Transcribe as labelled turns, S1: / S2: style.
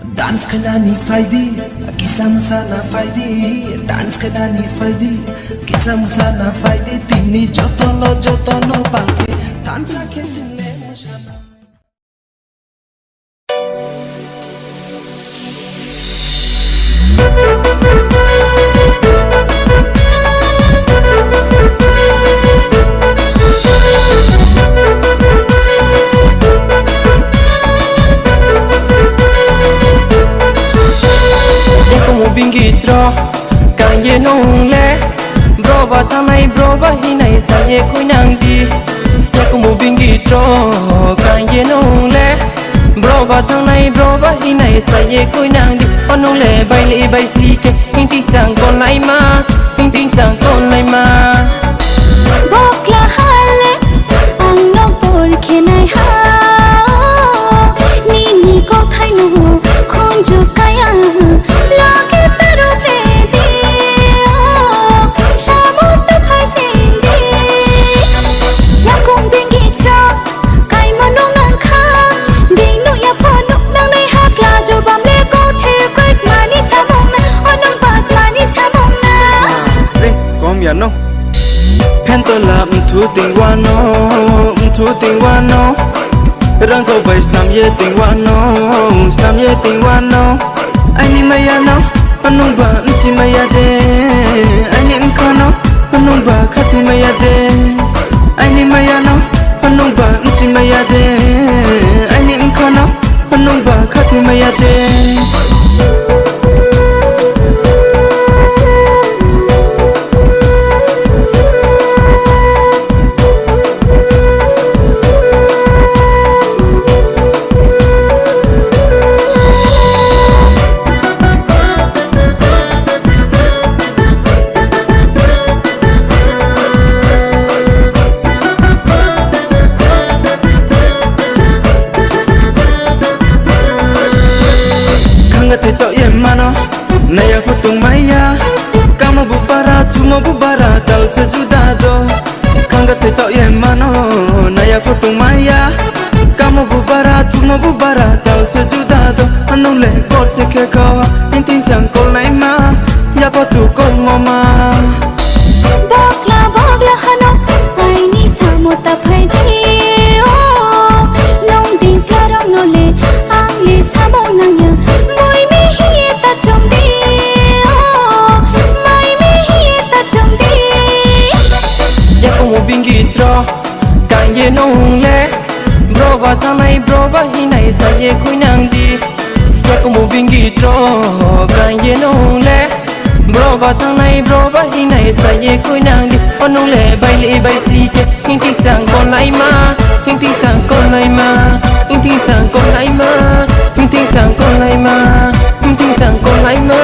S1: Dance kanani faidi, kisam sana faidi. Dance kanani faidi, kisam sana faidi. Tini jotono balke, tansa ke chille moshana.
S2: Bingitro kanye nong le bro ba tanai bro ba hinai sa ye koi nang di ya kumu bingitro kanye nong le bro ba tanai bro ba hinai sa ye koi nang di onong le bai si ke hing ti sang kon lai ma hing ti sang kon lai ma
S3: bokla hale ang no por khenai ha ni ko thai no khonju kaya
S2: no Pento la thu tình wa no rang zo bai nam ye tình wa no anh ni maya no anong ba chi maya de anh ni ka no anong ba khati maya de anh ni maya no anong ba chi maya de anh ni ka no anong ba khati maya de te cho yem mano naya futung maya kama bubara tumo bubara tal sejudado kanga te cho yem mano naya futung maya kama bubara tumo bubara tal sejudado anong le kor se ke kawa intin chang kol nai ma ya patu kol mama
S3: bokla hano ai ni samota phai thi o nong ding karong no le ang le samo nang ya
S2: bingitro kanye nong le bro ba tanai bro ba hinai sa ye koi nang di ya kumu bingitro kanye nong le bro ba tanai bro ba hinai sa ye koi nang di onong le bai si ke hing ti sang kon lai ma hing ti sang kon lai ma hing ti sang kon lai ma hing ti sang kon lai ma hing ti sang kon lai ma